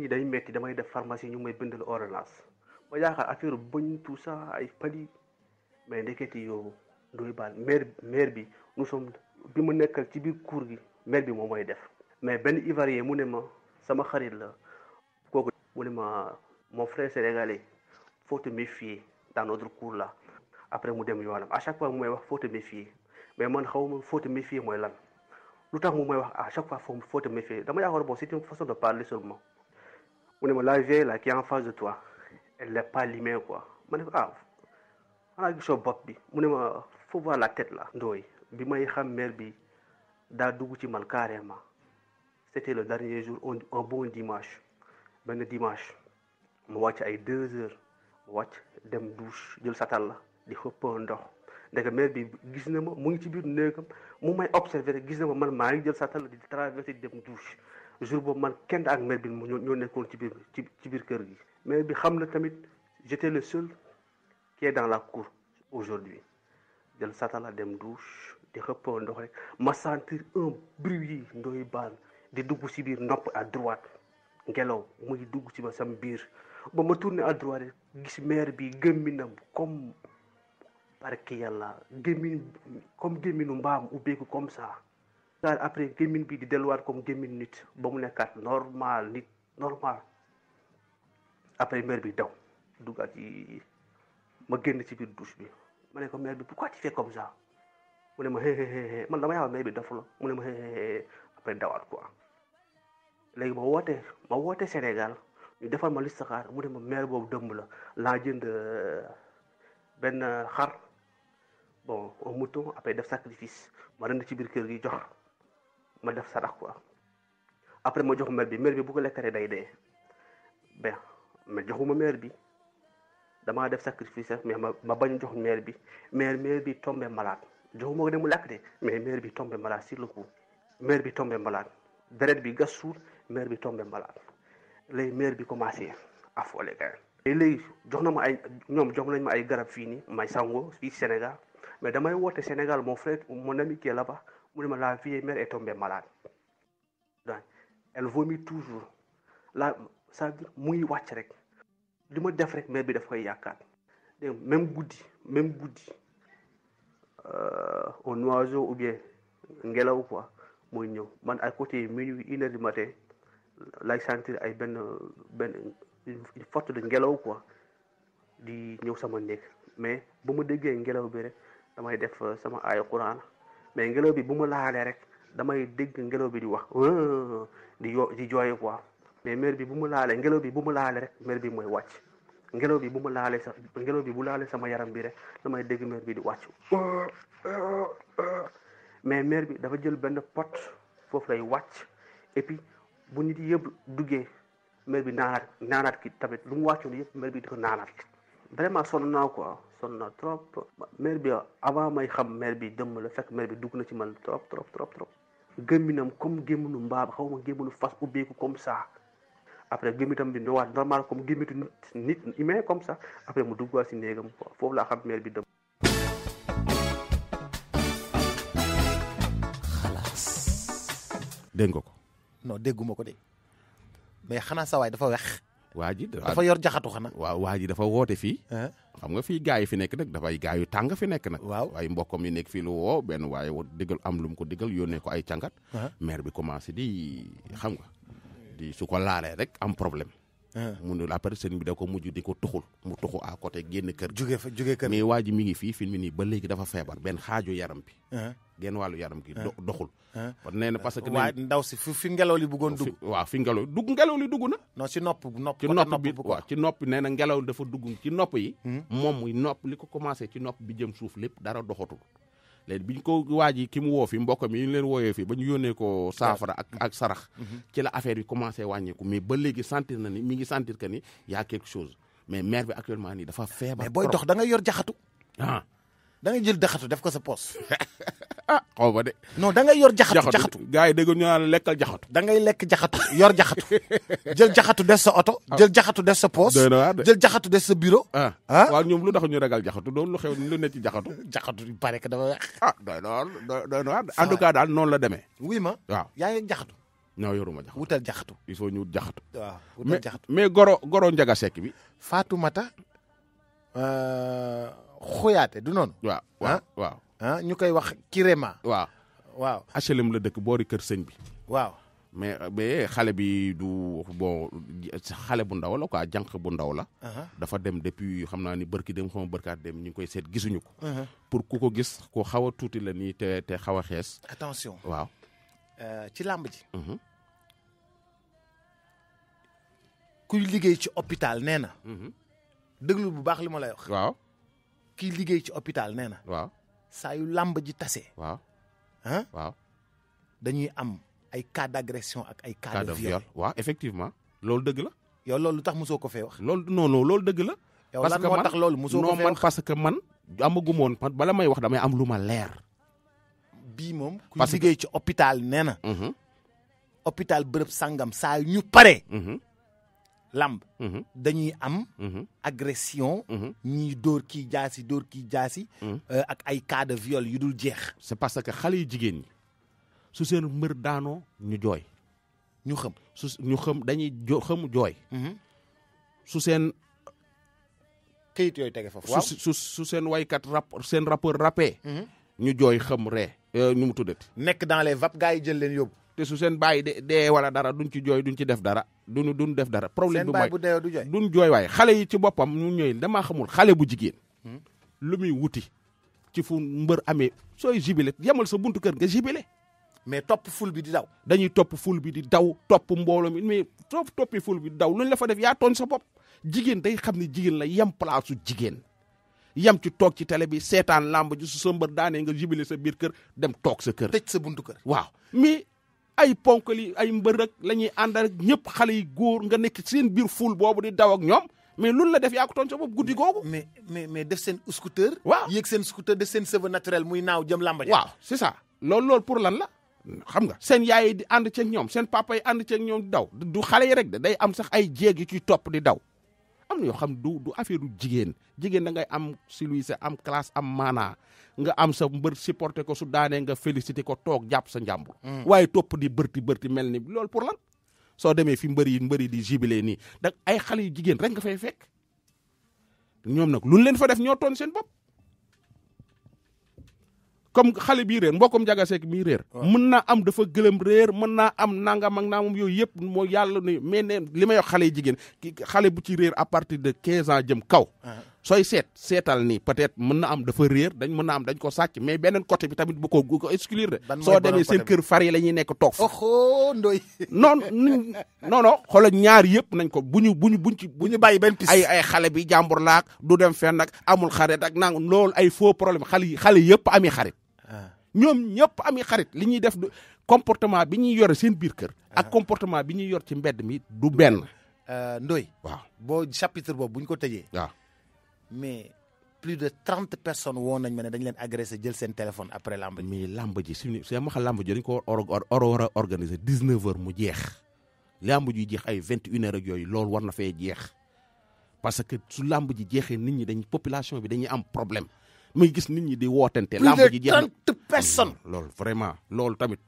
yi day metti damay def pharmacie ñu may bindal ordonnance ma yaakaar affaire bëñ tout ça ay pali mais ndeket yow doy baal maire bi nous sommes bi mu nekkal ci biir cour gi maire bi moom mooy def. mais benn Ivoirien mu ne ma sama xarit la kooku mu ne ma mon frère sénégalais faut te méfier dans notre cour là après mu dem yoonam à chaque fois mu may wax faut te méfier mais man xawma faut te méfier mooy lan lu tax mu may wax à chaque fois faut te méfier dama yaakaar bon c'est une façon de parler seulement. mu ne ma la vieille là qui est en face de toi elle n'est pas limée quoi ma ne ko xanaa gisoo bopp bi mu ne ma faut voir la tête là. ndooy bi may xam maire bi daa dugg ci man carrément c'était le dernier jour un bon dimanche benn dimanche mu wàcc ay 2h mu wàcc dem douche jël satal la di xëpp ndox ndeke maire bi gis na ma mu ngi ci biir néegam mu may observé rek gis na ma man maa ngi jël satal la di traversé di dem douche jour boobu man kenn ak maire bi ñoo nekkoon ci biir kër gi. maire bi xam na tamit j'étais le seul qui est dans la cour aujourd'hui jël satal la dem douche di xëpp ndox rek ma sentir un bruit ndoy baal di dugg ci biir nopp à droite ngelaw muy dugg ci ba sam biir ba ma tourné à droite gis maire bi gémminam comme barke yàlla gémminu mbaam ubbeeku comme ça. après gémmin bi di delluwaat comme gémmin nit ba mu nekkaat normal nit normal après maire bi daw duggaat ci ma génn ci biir douche bi ma ne ko maire bi pourquoi tu fais comme ça mu ne ma man dama yaakaar maire bi dafa la mu ne ma après dawaat quoi léegi ma woote Sénégal ñu defal ma listixaar mu ne ma maire boobu dëmb la laa jënd benn xar bon un mouton après def sacrifice ma rend ci biir kër gi jox ma def sarax quoi après ma jox maire bi bu ko lekkatee day dee ben mais joxuma maire bi damaa def sacrifice mais ma bañ jox maire bi tombé malade joxuma ko de mu lekk de mais maire bi tombé malade sur le coup maire bi tombé malade deret bi gas suul maire bi tombé malade léegi maire bi commencé affolé kay léegi jox nañ ma ay garab fii nii may sango fii Sénégal mais damay woote Sénégal mon ami qui est là-bas mu ne ma la vieille mère est tombée malade donc elle vomit toujours là ça mu ngi wàcc rek li ma def rek mère bi daf koy yaakaar dégg même guddi un oiseau ou bien ngelaw quoi mooy ñëw man à côté minuit 1h du matin lay sentir ay benn une forte de ngelaw quoi di ñëw sama néeg mais bu ma déggee ngelaw bi rek damay def sama aaya Quran mais ngelaw bi bu ma laalee rek damay dégg ngelaw bi di wax di jooy quoi mais mère bi bu ma laalee ngelaw bi bu ma laalee rek mère bi mooy wàcc ngelaw bi bu ma laalee ngelaw bi bu laalee sama yaram bi rek damay dégg mère bi di wàcc mais mère bi dafa jël benn pot foofu lay wàcc et puis bu nit yëpp duggee mère bi naanaat ki tamit lu mu wàccoon yëpp mère bi di ko naanaat vraiment sonn naa quoi sonn naa trop mère bi avant may xam mère bi dëmm la fekk mère bi dugg na ci man trop gémminam comme gémminu mbaam xaw ma gémminu fas ubbeeku comme ça après gémmitam bi ñëwaat normal comme gémmitu nit humain comme ça après mu dugg si néegam quoi foofu laa xam mère bi dëmm. dégg nga ko. non dégguma ko de mais xanaa sa waay dafa wex. waa ji dafa yor jaxatu xanaa. waaw waa ji dafa woote fii. xam nga fii gaa yi fi nekk nag dafay gaa yu tàng fi nekk nag. waaw ay mbokkam yi nekk fii lu woo benn waaye digal am lu mu ko digal yónnee ko ay càngat. maire bi commencé di xam nga di su ko laalee rek am problème. mu ne après sëñ bi da ko mujj di ko tuxul mu tuxu à côté génn kër. jóge kër mais waa ji mi ngi fii fi mu nii ba léegi dafa feebar benn xaaju yaram bi. genn wàllu yaram gi doxul. nee na parce que waaye ndaw si fi ngelaw li bëggoon dugg. waaw fi ngelaw li dugg na. non ci nopp bi waaw ci nopp nee na ngelaw dafa dugg ci nopp yi. moom muy nopp li ko commencé ci nopp bi jëm suuf lépp dara doxatul. léegi biñ ko waa ji ki mu woo fi mbokk mi ñu leen wooyee fii ba ñu yónnee ko saafara ak sarax. ci la affaire yi commencé wàññeeku mais ba léegi sentir na ni mi ngi sentir que ni y a quelque chose mais maire bi actuellement nii dafa feebar. mais booy dox da nga yor jaxatu. da ngay jël jaxatu def ko sa poos. xaw ma de. non da ngay yor jaxatu. gars yi dégg ñu naan lekkal jaxatu. da ngay lekk jaxatu yor jaxatu jël jaxatu def sa oto. jël jaxatu def sa poos. jël jaxatu def sa bureau. waaw ñoom lu tax ñu ragal jaxatu doon lu xew lu ne ci jaxatu. jaxatu il paraît que dafa weex. doy na waar en tout cas daal noonu la demee. oui ma. waaw yaa ngi jaxatu. non yoruma jaxatu. wutal jaxatu. il faut ñu wut jaxatu. waaw wutal jaxatu. mais goro Njaga Sekk bi. Fatoumata Xoyaate du noonu. waaw ñu koy wax Kirema. waaw HLM la dëkk boori kër sëñ bi. waaw mais xale bi du bon xale bu ndaw la quoi jànq bu ndaw la. dafa dem depuis xam naa ni bërki dem xaw ma bërkaat dem ñu ngi koy seet gisuñu ko. pour ku ko gis ko xaw a tuuti la nii te xaw a xees. attention waaw. ci làmb ji. kuy liggéey ci hôpital nee na. déglu bu baax li ma lay wax. waaw. kiy liggéey ci hôpital nee na. waaw. saa yu làmb ji tase. waaw. waaw. dañuy am ay cas d'agression ak ay cas de viol. waaw effectivement loolu dëgg la. yow loolu lu tax mosoo ko fee wax. loolu non loolu dëgg la. yow lan moo tax loolu mosoo ko fee wax parce que man amagu moon bala may wax damay am lu ma leer. bii moom kuy liggéey ci hôpital nee na. hôpital bërëb sangam saa yu ñu paree. lamb dañuy am agression ñii dóor kii jaasi ak ay cas de viol yu dul jeex. c'est parce que xale yu jigéen ñi su seen mbër daanoo ñu jooy ñu xam dañuy xamu jooy su seen këyit yooyu tege foofu waaw su seen waykat seen rappeur rappé ñu jooy xam ree ñu mu tuddati nekk dans les vapes gars yi jël leen yóbbu. te su seen bàyyi dee wala dara duñ ci jooy duñ ci def dara duñ def dara problème bi mooy bu dee du jooy duñ jooy waaye xale yi ci boppam ñu ñëw damaa xamul xale bu jigéen lu muy wuti ci fu mbër amee sooy jubilé yemal sa buntu kër nga jubilé. mais topp ful bi di daw. dañuy topp ful bi di daw topp mbooloo mi mais soo toppi ful bi di daw luñ la fa def yaa tooñ sa bopp jigéen day xam ne jigéen la yem place su jigéen yem ci toog ci télé bi seetaan làmb ji su sa mbër daanee nga jubilé sa biir kër dem toog sa kër. tëj sa buntu kër. waaw mais ay ponkali ay mbër rek la ñuy ànd rek ñëpp xale yi góor nga nekk seen biir ful boobu di daw ak ñoom mais loolu la def yaa ko tooñ sa bopp guddi googu. mais def seen scooter. waaw yéeg seen scooter def seen cheveux naturel muy naaw jëm làmb ja. waaw c'est ça loolu pour lan la. xam nga seen yaay yi di ànd ceeg ñoom seen papa yi ànd ceeg ñoom di daw du xale yi rek de day am sax ay jéeg yu ciy topp di daw am na yoo xam du affaire du jigéen da ngay am civilisé am classe am maanaa nga am sa mbër supporté ko su daanee nga félicité ko toog jàpp sa njàmbur. waaye topp di bërti mel ni loolu pour lan soo demee fi mbëri di jubilé nii da ay xale yu jigéen rek nga fay fekk ñoom nag luñ leen fa def ñoo toon seen bopp. comme xale bii réer mbokkum jagaseek mii réer mën naa am dafa gëlëm réer mën naa am nangam ak naamam yooyu yëpp moo yàlla ne mais ne li may wax xale yi jigéen xale bu ci réer à partir de 15 ans jëm kaw sooy seetal nii peut-être mën na am dafa réer mën na am dañ ko sàcc mais beneen côté bi tamit bu ko exclure de soo demee seen kër far yi la ñuy nekk toog fa ndoy non xoolal ñaar yëpp nañ ko bu ñu bàyyi benn piste ay xale bi jàmbur laak du dem fenn nag amul xarit ak nang loolu ay faux problème xale yëpp ami xarit ñoom ñëpp ami xarit li ñuy def comportement bi ñuy yore seen biir kër ak comportement bi ñuy yor ci mbedd mi du benn ndoy waaw boo chapitre boobu bu ñu ko tëjee waaw mais plus de 30 personnes woon nañ ma ne dañ leen agressé jël seen téléphone après lamb ji mais lamb ji suñu ma xam lamb ji dañ ko war a organiser 19h mu jeex lamb ji jeex ay 21h ak yooyu loolu war na fee jeex parce que su lamb ji jeexee nit ñi population bi dañuy am problème muy gis nit ñi di wootante lamb ji jeex na plus de 30 personnes loolu vraiment loolu tamit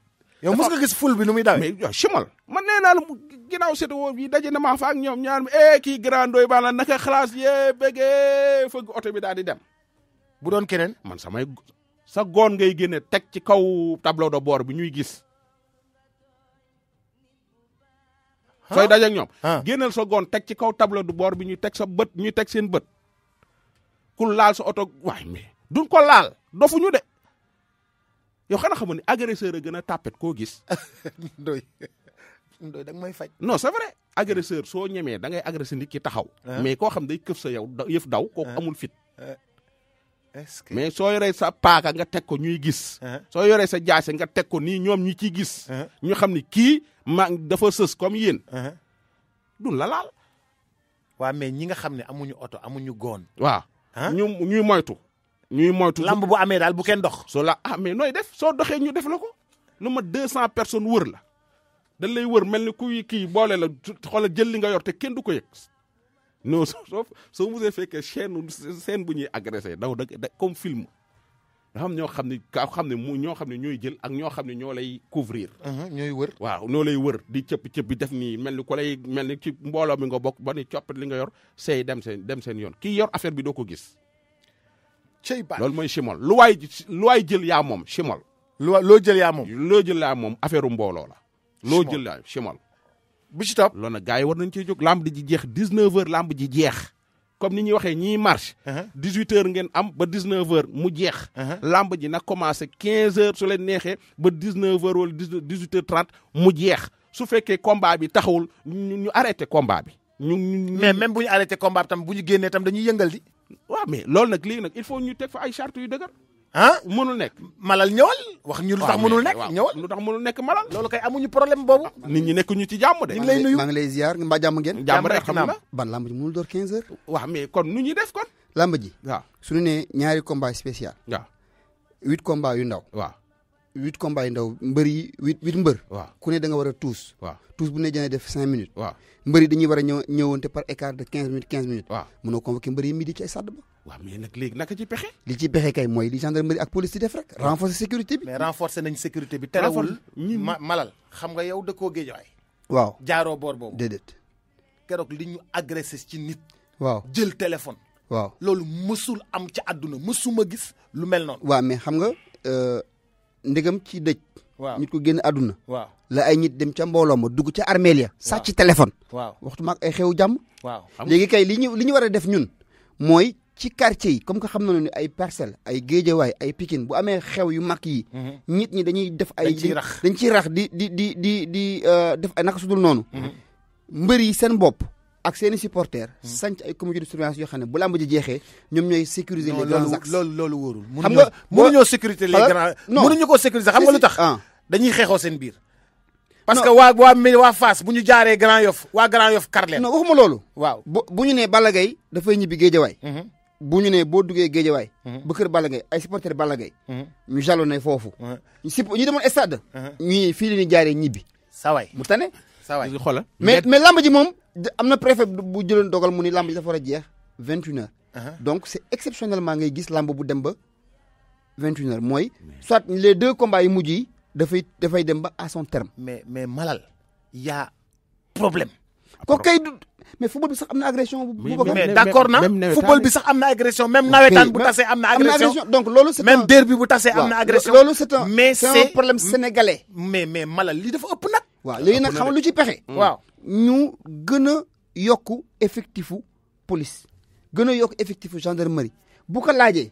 yow mos nga gis ful bi nu muy dawee mais yow chimal man nee naa la ginnaaw sétéo bi daje na maa fa ak ñoom ñaar kii grand doy baa la naka xalaas yee béggee fëgg oto bi daal di dem bu doon keneen man sa goon ngay génne teg ci kaw tableau de bord bi ñuy gis sooy daje ak ñoom génneel sa goon teg ci kaw tableau de bord bi ñuy teg sa bët ñuy teg seen bët ku laal sa oto waay mais duñ ko laal dofuñu de yow xanaa xamoon ne agresseur a gën a tàppet koo gis. ndoy da nga may faj. non c'est vrai agresseur soo ñemee da ngay agressé nit ki taxaw. mais koo xam day këf sa yow yëf daw kooku amul fit. est-ce que mais soo yoree sa paaka nga teg ko ñuy gis. soo yoree sa jaase nga teg ko nii ñoom ñi ciy gis. ñu xam ni kii dafa sës comme yéen. du la laal. waaw mais ñi nga xam ne amuñu oto amuñu goon. waaw ñuy moytu. lamb bu amee daal bu kenn dox. soo la mais nooy def soo doxee ñu def la ko lu ma 200 personnes wër la dañ lay wër mel ni kuy kii boole la xoolal jël li nga yor te kenn du ko yëg non soo musee fekkee scène bu ñuy agressé da comme film nga xam ñoo xam ne ñoo xam ne ñooy jël ak ñoo xam ne ñoo lay couvrir. ñooy wër. waaw ñoo lay wër di cëpp bi def nii mel ni ku lay mel ni ci mbooloo mi nga bokk ba ni coppit li nga yor seey dem seen yoon kii yor affaire bi doo ko gis. loolu mooy chimol lu waay jël yaa moom chimol. loo jël yaa moom. loo jël yaa moom affaire mbooloo la. loo jël yaa chimol. bi ci topp loolu nag gars yi war nañ cee jóg lamb ji jeex 19h lamb ji jeex comme ni ñuy waxee ñiy marche. 18h ngeen am ba 19h mu jeex. lamb ji nag commencé 15h su leen neexee ba 19h wala 18h30 mu jeex su fekkee combat bi taxawul ñu arrêté combat bi. mais même bu ñu arrêté combat bi tam bu ñu génnee tam dañuy yëngal di. waaw mais loolu nag léegi nag il faut ñu teg fa ay charte yu dëgër. mënul nekk. malal ñëwal. wax ñu lu tax mënul nekk ñëwal. lu tax mënul nekk malal. loolu kay amuñu problème boobu. nit ñi nekk ñu ci jàmm de. ñu ngi lay nuyu maa ngi lay ziar mbaa jàmm ngeen. jàmm rek xam na ban lamb ji mënul door 15h. waaw mais kon nu ñuy def kon. lamb ji. waaw suñu nee ñaari combat spécial. waaw 8 combats yu ndaw. waaw 8 combats yu ndaw mbër yi 8 mbër. waaw ku ne da nga war a tuus. waaw tuus bu ne jëlee def 5 minutes. waaw mbër yi dañuy war a ñëwante par écart de 15 minutes. waaw mënoo convoqué mbër yi midi ci ay stade ba. waaw mais nag léegi naka ci pexe. li ci pexe kay mooy li gendarmerie ak police di def rek. renforcer sécurité bi. mais renforcer nañ sécurité bi. terewul malal xam nga yow dëkkoo Géejawaay. waaw jaaroo boor boobu. déedéet. keroog li ñu agressé ci nit. waaw jël téléphone. waaw loolu mësul am ci àdduna mësuma gis lu mel noonu. waaw mais xam nga ndegam ci dëj. waaw nit ko génn àdduna. waaw la ay nit dem ca mbooloo ma dugg ca armeel ya. sàcc téléphone. waaw waxtu maag ay xew jàmm. waaw léegi kay li ñu war a def ñun mooy ci quartier yi comme que xam nañu ne ay Parcelles ay Guédiawaye ay Pikine bu amee xew yu mag yi. nit ñi dañuy def ay. dañ ciy rax di def ay naka su dul noonu. mbër yi seen bopp ak seen i supporters. sanc ay comité de surveillance yoo xam ne bu làmb ji jeexee ñoom ñooy sécuriser les grands axes. loolu wóorul. xam nga mënuñoo sécuriser les grands. non mënuñu ko sécuriser xam nga lu tax. dañuy xeexoo seen biir. parce que waa Fass bu ñu jaaree Grand Yoff waa Grand Yoff kar leen. non waxuma loolu. waaw bu ñu nee Balla Gaye dafay ñibbi Guédiawaye. bu ñu nee boo duggee Guédiawaye. ba kër Balla Gaye ay supporters Balla Gaye. ñu jalonné foofu. ñu demoon stade. ñii fii la ñuy jaaree ñibbi. saway mu tane. saway xoolal mais lamb ji moom am na préfet bu jëloon dogal mu ni lamb ji dafa war a jeex 21h. donc c'est exceptionnellement ngay gis lamb bu dem ba 21h mooy soit les 2 combats yu mujj yi dafay dem ba à son terme. mais Malal y a problème. kooku kay mais football bi sax am na agression. mais d'accord na football bi sax am na agression même nawetaan bu tasee am na agression. donc loolu c'est même derby bu tasee am na agression. loolu c'est un problème sénégalais. mais Malal li dafa ëpp nag. waaw léegi nag xam nga lu ci pexe. waaw ñu gën a yokku effectifu police gën a yokk effectifu gendarmerie bu ko laajee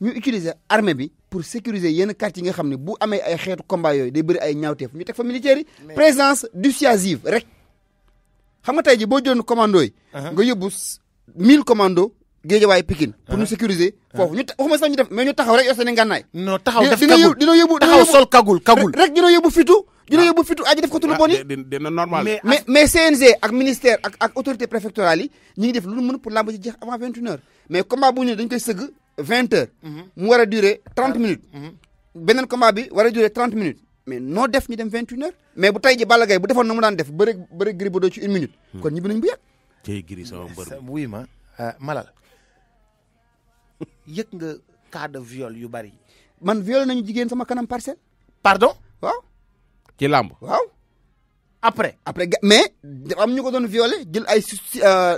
ñu utiliser armée bi pour sécuriser yenn quartier yi nga xam ne bu amee ay xeetu combat yooyu day bëri ay ñaawteef ñu teg fa militaires yi. présence dissuasive rek. xam nga tey ji boo jëloon commando yi. nga yóbbu 1000 commando Guédiawaye Pikine. pour ñu sécuriser foofu ñu waxuma sax ñu def mais ñu taxaw rek yor seen ngànnaay. non taxaw def kagul dina yóbbu taxaw sol kagul. rek dina yóbbu fitu. dina yóbbu fitu aji def ko tulu bon yi. dina normal. mais CNG ak ministère ak autorité préfectorale yi ñu ngi def lu mën pour lamb ji jeex avant 21h mais combat bu ñu dañ koy sëgg 20h. mu war a durer 30 minutes. beneen combat bi war a durer 30 minutes. mais noo def ñu dem 21h. mais bu tey ji Balla Gaye bu defoon na mu daan def bëri Gris Bordeaux ci 1 minute. kon ñibbi nañ bu yàgg. tey Gris sama mbër wuy ma Malal yëg nga cas de viol yu bari. man violé nañu jigéen sama kanam Parcelles. pardon. waaw. ci làmb. waaw. après mais am ñu ko doon violé jël ay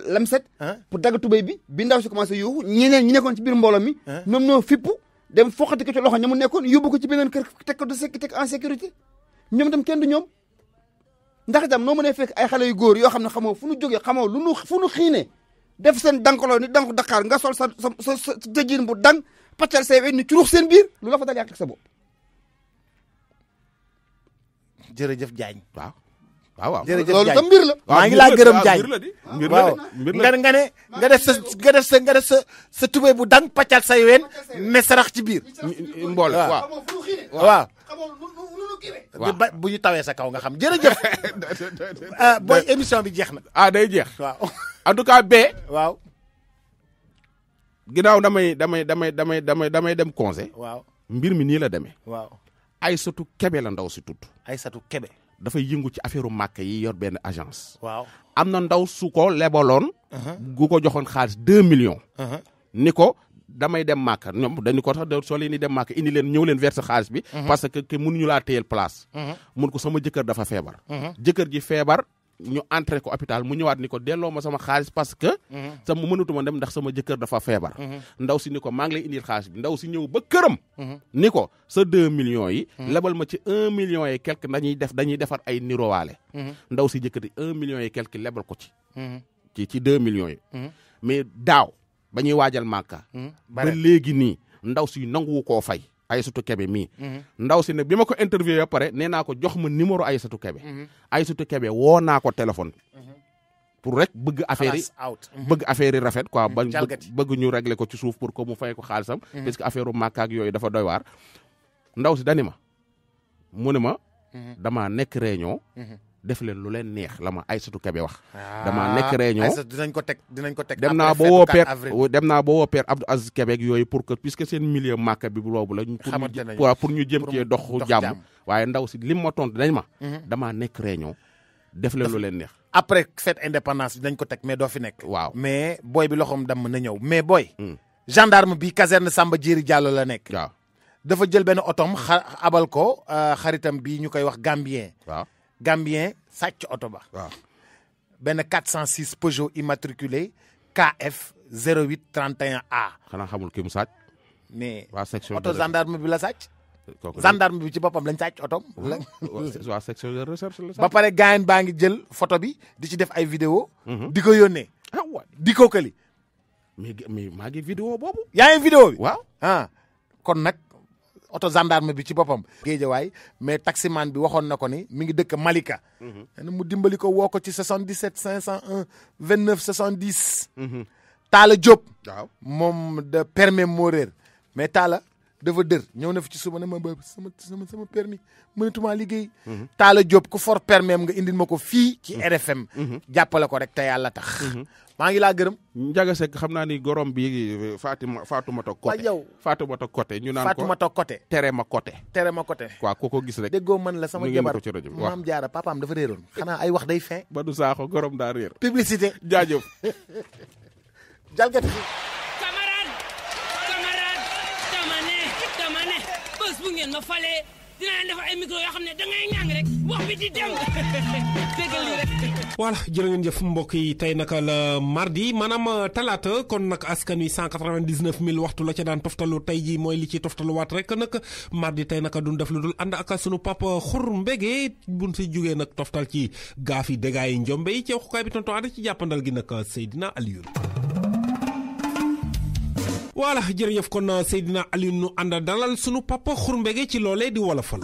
lamset. pour dagg tubéy bi ndaw si commencé yuuxu ñeneen ñi nekkoon ci biir mbooloo mi. ñoom ñoo fippu dem foqati ko ci loxo ña mu nekkoon yóbbu ko ci beneen kër teg ko teg en sécurité ñoom itam kenn du ñoom ndax itam noo mënee fekk ay xale yu góor yoo xam ne xamoo fu nu jógee xamoo fu nu xiinee def seen dankaloo ni danku Dakar nga sol sa jëjin bu dang paccal say wet ni curux seen biir lu la fa dal yàq sa bopp. jërëjëf Diagne. waaw jërëjëf loolu Diagne tam mbir la. maa ngi laa gërëm Diagne waaw mbir la nga def sa tubéy bu dang paccal say ween ne sarax ci biir. mboole waaw bu ñu tawee sa kaw nga xam jërëjëf. booy émission bi jeex na. day jeex. waaw en tout cas bee. waaw. ginnaaw damay dem conseil. waaw mbir mi nii la demee. waaw Aïssatou Kébé la ndaw si tudd. Aïssatou Kébé. dafay yëngu ci affaire màkk yi yor benn agence. waaw am na ndaw su ko lebaloon. gu ko joxoon xaalis 2 millions. ni ko damay dem màkk ñoom dañu ko tax soo leen di dem màkk indi leen ñëw leen verser xaalis bi. parce que mënuñu laa téyel place. mun ko sama jëkkër dafa feebar. jëkkër ji feebar ñu entré ko hôpital mu ñëwaat ni ko delloo ma sama xaalis parce que. sama mënatuma dem ndax sama jëkkër dafa feebar. ndaw si ni ko maa ngi lay indil xaalis bi ndaw si ñëw ba këram. ni ko sa 2 millions yi. lebal ma ci 1 million et quelque dañuy defar ay nirowaale. ndaw si jëkkër 1 million et quelque lebal ko ci 2 millions yi. mais daaw ba ñuy waajal màkka. ba léegi nii ndaw si nanguwu koo fay. Aïssatou Kébé mii. ndaw si nag bi ma ko interviewé ba pare nee naa ko jox ma numéro Aïssatou Kébé. Aïssatou Kébé woo naa ko téléphone. pour rek bëgg affaire yi rafet quoi bëgg ñu régler ko ci suuf pour que mu fay ko xaalisam. parce que affaire u màkkaak yooyu dafa doy waar. ndaw si dani ma mu ne ma. damaa nekk réunion. def leen lu leen neex la ma Aïssatou Kébé wax. damaa nekk réunion dinañ ko teg. dem naa ba woo père Abdou Aziz Kébé yooyu pour que puisque seen milieu màkk bi boobu la. pour ñu jëm cee dox jàmm. waaye ndaw si lim ma tontu dañ ma. damaa nekk réunion def leen lu leen neex. après fête indépendance bi dañ ko teg mais doo fi nekk. waaw mais booy bi loxoom damm na ñëw mais booy. gendarme bi caserne Samba Diéry Diallo la nekk. waaw dafa jël benn otom abal ko xaritam bi ñu koy wax Gambien. waaw. Gambien sàcc oto ba. waaw benn 406 Peugeot immatriculé KF 0831A. xanaa xamul ki mu sàcc. mais waa section oto gendarme bi la sàcc. kooku gendarme bi ci boppam lañ sàcc otom. waa section de recherche la ba pare gaayen baa ngi jël photo bi di ci def ay vidéo di ko yónnee. di ko këli. mais maa ngi vidéo boobu. yaa ngi vidéo bi waaw. kon nag oto gendarme bi ci boppam. Géejawaay mais taximan bi waxoon na ko ni mi ngi dëkk Malika. nee na mu dimbali ko woo ko ci 77 501 29 70. Talla Diop. waaw moom de permis moo réer mais Talla dafa dër ñëw na fi ci suba ne ma ba sama permis mënatuma liggéey. Talla Diop ku for permis nga indil ma ko fii ci RFM. jàppale ko rek te yàlla tax. maa ngi laa gërëm. Ndiaga Seck xam naa ni gorom bi Fatoumata Côté. waaw yow Fatoumata Côté ñu naan ko Fatoumata Côté. tere ma côté. tere ma côté. waaw ko gis rek. déggoo man la sama jabar ci rajo maam Jaara papaam dafa réeroon. xanaa ay wax day fin. ba du saaxo gorom daa réer. publicité jaajëf. jalgati. camarade dama ne bés bu ngeen ma falee dinaa def ay micro yoo xam ne da ngay ñàng rek wax bi di dem déggal li rek. voilà jërë ngeen jëf mbokk yi tey naka la mardi maanaam talaata kon nag askan wi 199 000 waxtu la ca daan toftalu tey ji mooy li ci toftaluwaat rek nag mardi tey naka duñ def lu dul ànd ak sunu papa Xur Mbege buñ si jógee nag toftal ci gaaf yi dégâts yi njombe yi ci waxukaay bi tonton Ada ci jàppandal gi nag Seydina Alioune. voilà jërëjëf kon Seydina Alioune nu ànd dalal sunu papa Xur Mbege ci loolee di wolofal.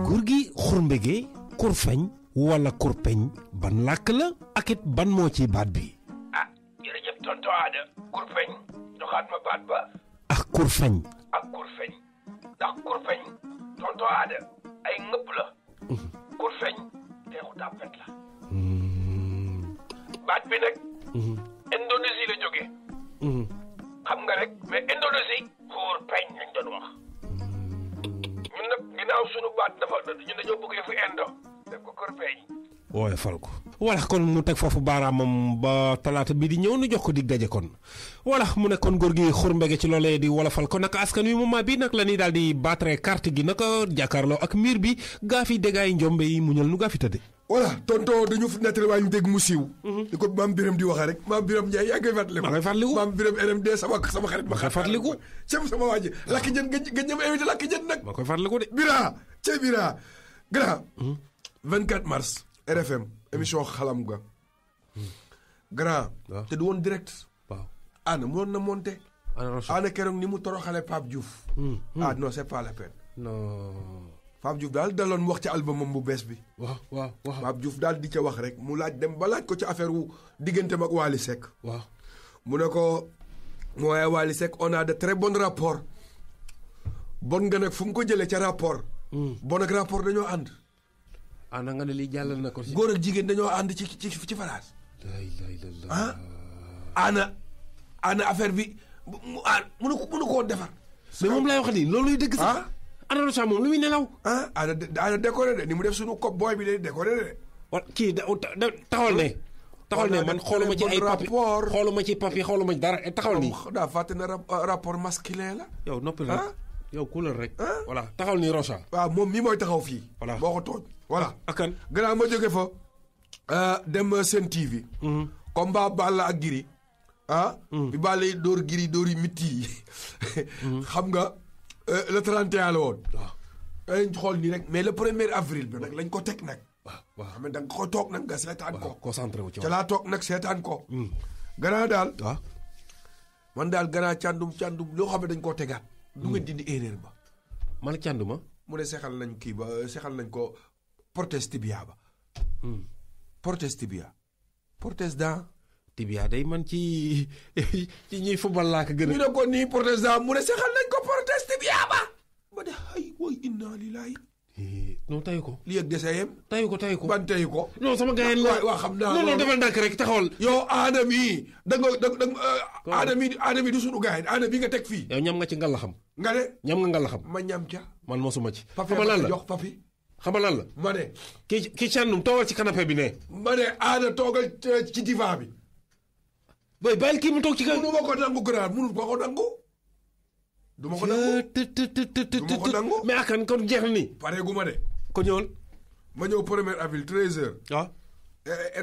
góor gi Xur Mbege kurfeñ wala kurpeñ ban làkk la ak it ban moo ci baat bi. jërëjëf tonton Ada kurpeñ joxaat ma baat ba. ak kurfeñ. ndax kurpeñ tonton Ada ay ngëpp la. kurfeñ teexu tàppet la. baat bi nag. Indonésie la jógee. xam nga rek mais Indonésie kurpeñ lañ doon wax. ñun nag ginnaaw sunu baat ñun dañoo bëgg yëfu indo def ko kurpeñ. wooye fal ko. voilà kon mu teg foofu baaraamam ba talaata bii di ñëw nu jox ko dig daje kon. voilà mu ne kon góor gi Xur Mbege ci loolee di wolofal ko nag askan wi moment bi nag la ñuy daal di battre carte gi nag jàkkaarloo ak miir bi gaafi dégâts yi njombe yi mu ñël nu gaafi tëdde. voilà tonton dañu fi nettali waa ñu dégg mu siiw. di ko maam Biram di waxee rek maam Biram Ndiaye yaa ngi koy fàttaliku. maa ngi fàttaliku maam Biram RMD sama xarit. maa koy fàttaliku. cem sama waa ji lakki jën nga ñëm invité lakki jën nag. maa koy fàttaliku de. Bira cey Bira. grand 24 mars. RFM émission xalam ga. grand. waaw te du woon direct. waaw ana mënoon na monté. ana keroog ni mu toroxale Pape Diouf. non c'est pas la peine. non. Pape Diouf daal daloon wax ci albumam bu bees bi. waaw Pape Diouf daal di ca wax rek mu laaj dem ba laaj ko ci affaire wu digganteem ak Wally Seck. waaw mu ne ko mooy Wally Seck on a de très bons rapports bon nga nag fu nga ko jëlee ca rapport. bon ak rapport dañoo ànd. ana nga ne lii jàllal na ko si. góor ak jigéen dañoo ànd ci phrase. ana affaire bi mënu koo defar. mais moom laay wax nii looluy dëgg sax. ana Rocha moom lu muy nelaw. ana décoré de ni mu def suñu cop booy bi de décoré de. wala kii taxawal ne. taxawal ne man xooluma ci ay papier xooluma ci papier xooluma ci dara taxawal nii. daa fàtte na rapport masculin la. yow noppi rek yow couleur rek. voilà taxawal nii Rocha. waaw moom mii mooy taxaw fii. voilà boo ko tooñ. voilà ak kan. gannaaw ma jóge fa. dem Sen TV. combat Balla ak Giri. bi Balla yi dóor Giri dóor yi mitti yi. xam nga. le 31 la woon. waaw dañ xool nii rek mais le 1er avril bi nag lañ ko teg nag. waaw xam nga da nga ko toog nag nga seetaan ko. concentré wu ci ca laa toog nag seetaan ko. gannaaw daal. waaw man daal gannaaw càndum loo xam ne dañ koo tegaat. du ngeen dindi erreur ba. man cànduma. mu ne sexal nañ kii ba sexal nañ ko portes tibia ba. portes tibia. portes dents. tibia day man ci ñuy football laa ko gën a. ñu ne ko nii portes dents mu ne sexal nañ ko portes tibia ba. ba de ay woy inna lillahi. non tayu ko. lii ak deseyem. tayu ko. ban tayu ko. non sama gars yi waaw xam naa non defal ndànk rek taxawal. yow aadam yi da nga aadam yi du sunu gars yi aadam bi nga teg fii. yow ñam nga ci ngalaxam. nga ne. ñam nga ngalaxam. ma ñam ca. man mosuma ci. papi xamal lan la jox papi. xamal lan la. ma ne. kii càndum toogal ci canapé bi ne. ma ne aada toogal ci divan bi. booy bàyyil kii mu toog ci kaw. munu ma ko nangu grand munu ma ko nangu. du ma ko nangu. du ma ko nangu. mais akan kon jeex na nii. pareegu ma de. ko ñëwal. ma ñëw 1er avril 13h. waaw.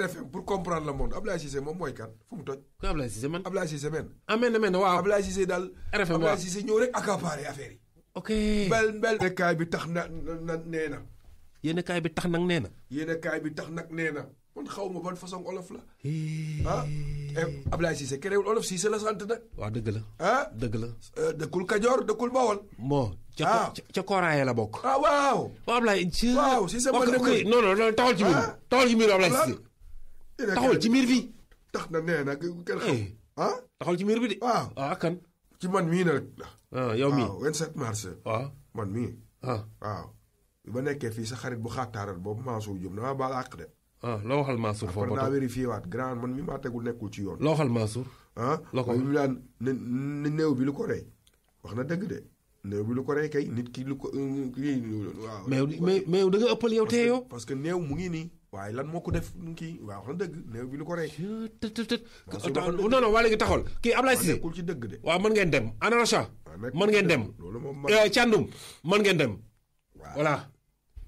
RFM pour comprendre le monde Ablaye Cissé moom mooy kan fu mu toj. ku Ablaye Cissé man. Ablaye Cissé men. men waaw. Ablaye Cissé daal. RFM waaw Ablaye Cissé ñëw rek accaparé affaire yi. ok. mbel kaay bi tax na nee na. yéen kaay bi tax nag nee na. yéen kaay bi tax nag nee na. man xaw ma ban façon olof la. ah Ablaye Cissé kerewul olof Cissé la sant nag. waaw dëgg la. ah dëgg la. dëkkul Kajoor dëkkul Bawol. bon ca Koraaye la bokk. ah waaw. waaw Ablaye. waaw Cissé man ok non taxawal ci miir. taxawal ci miir Ablaye Cissé. taxawal ci miir bi. tax na nee na kenn xam. taxawal ci miir bi de. waaw kan. ci man mii nag. yow mii waaw 27 mars. waaw man mii. waaw. bi ma nekkee fii sa xarit bu xaataaral boobu Mansour Diop damaa baal àq de. loo waxal Mansour foofu war naa vérifié waat grand man mi maa tegul nekkul ci yoon. loo waxal Mansour. loo ko ñu daan ne néew bi lu ko rey wax na dëgg de néew bi lu ko rey kay nit ki lu ko kii waaw. mais yow da nga ëppal yow tee yow. parce que néew mu ngi nii. waaye lan moo ko def kii waaw wax na dëgg néew bi lu ko rey. non waa léegi taxawal kii Ablaye Cissé nekkul ci dëgg de. waaw mën ngeen dem Ana Racha. mën ngeen dem. loolu moom Thiandoum mën ngeen dem. voilà.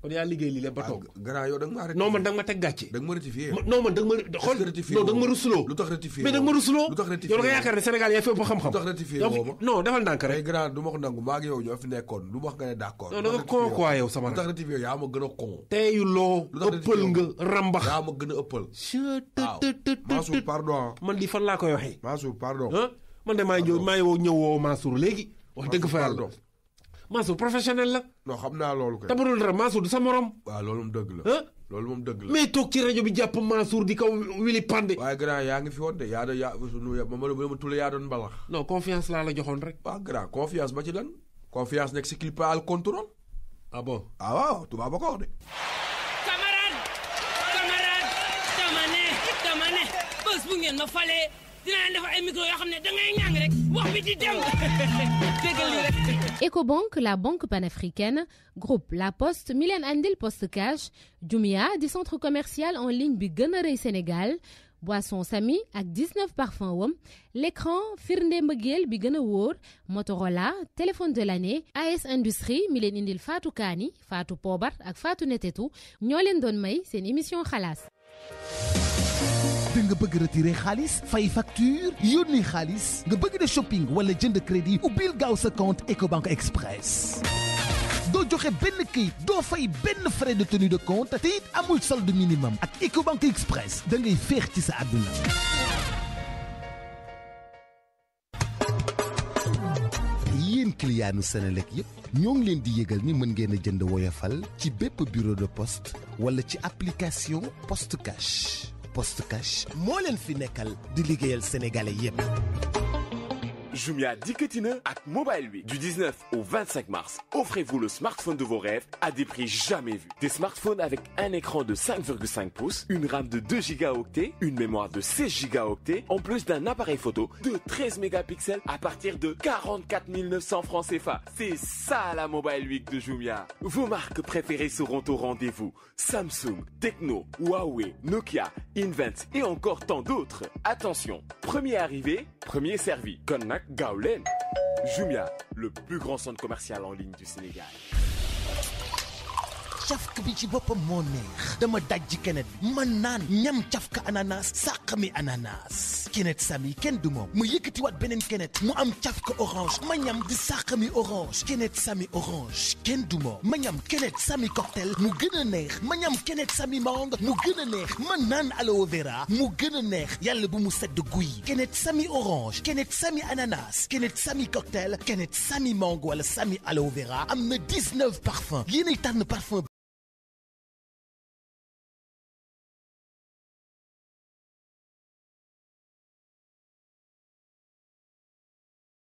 kon yaa liggéey lii lépp ba toog. grand yow da nga ma arrêté. non man da nga ma teg gàcce. da nga ma rectifié. non man da nga ma xool non da nga ma rusuloo. lu tax rectifié mais da nga ma rusuloo. lu tax rectifié yow da nga yaakaar ne Sénégal yaa fi ëpp xam-xam. lu tax rectifié woo ma non defal ndànk rek. grand du ma ko nangu maa ngi yow ñoo fi nekkoon lu wax nga ne d'accord. non da nga con quoi yow sama lu tax rectifié yaa ma gën a con. teeyuloo ëppal nga rambax. yaa ma gën a ëppal. Mansour pardon. man di fan laa koy waxee. Mansour pardon. man de maa ngi ñëwoo Mansour léegi. wax dëgg fa yàlla Mansour professionnel la. non xam naa loolu kay. tabarul dara Mansour du sa morom. waaw loolu moom dëgg la. loolu moom dëgg la. mais toog ci rajo bi jàpp Mansour di kaw wili pande. waaye grand yaa ngi fi woon de yaa ma tule yaa doon mbalax. non confiance laa la joxoon rek. waaw grand confiance ba ci lan. confiance nekk si clip al contrôle. ah bon. ah waaw tubaab ba ko wax de. camarade dama ne bés bu ngeen ma falee dinaa leen defar ay micro yoo xam ne dangay ñàng rek wax bi di dem déggal li rek. Ecobank, la banque panafricaine, groupe La Poste, Mylène Andil Poste Cash, Jumia di centre commercial en ligne bi gën a rëy Sénégal, Boisson Samy ak 19 parfums wam, l'écran firnde mbëggeel bi gën a wóor, Motorola, téléphone de l'année, AS Industrie mi leen indil Fatou Kani, Fatou Pobar ak Fatou Netetu ñoo leen doon may seen émission xalaas. da nga bëgg retirer xaalis fay facture yónni xaalis nga bëgg de shopping wala jënd crédit ubbil gaaw sa compte Ecobank Express doo joxe benn këyit doo fay benn frais de tenue de compte te it amul solde minimum ak Ecobank Express da ngay féex ci sa àdduna. yéen clientu Senelec yépp ñoo ngi leen di yëgal ni mën ngeen a jënd woyofal ci bépp bureau de poste wala ci application Poste Cash. Poste Cash moo leen fi nekkal di liggéeyal sénégalais yépp. Jumia Diketina ak Mobile Week. Du 19 au 25 mars, offrez-vous le smartphone de vos rêves à des prix jamais vus. Des smartphones avec un écran de 5,5 pouces, une RAM de 2 gigaoctets, une mémoire de 16 gigaoctets, en plus d'un appareil photo de 13 mégapixels à partir de 44 900 francs CFA. C'est ça la Mobile Week de Jumia. Vos marques préférées seront au rendez-vous. Samsung, Tecno, Huawei, Nokia, Invent et encore tant d'autres. Attention, premier arrivé, premier servi. Konnak Gaulen. Jumia, le plus grand centre commercial en ligne du Sénégal. cafka bi ci boppam moo neex dama dajji kenet bi man naan ñam cafka ananas sàqami ananas kenet sami kenn du moom mu yëkkatiwaat beneen kenet mu am cafka orange ma ñam di sàqami orange kenet sami orange kenn du moom ma ñam kenet sami cocktail mu gën a neex ma ñam kenet sami mangue mu gën a neex ma naan aloe vera mu gën a neex yàlla bu mu sedd guy kenet sami orange kenet sami ananas kenet sami cocktail kenet sami mangue wala sami aloe vera am na 19 parfums yéenay tànn parfum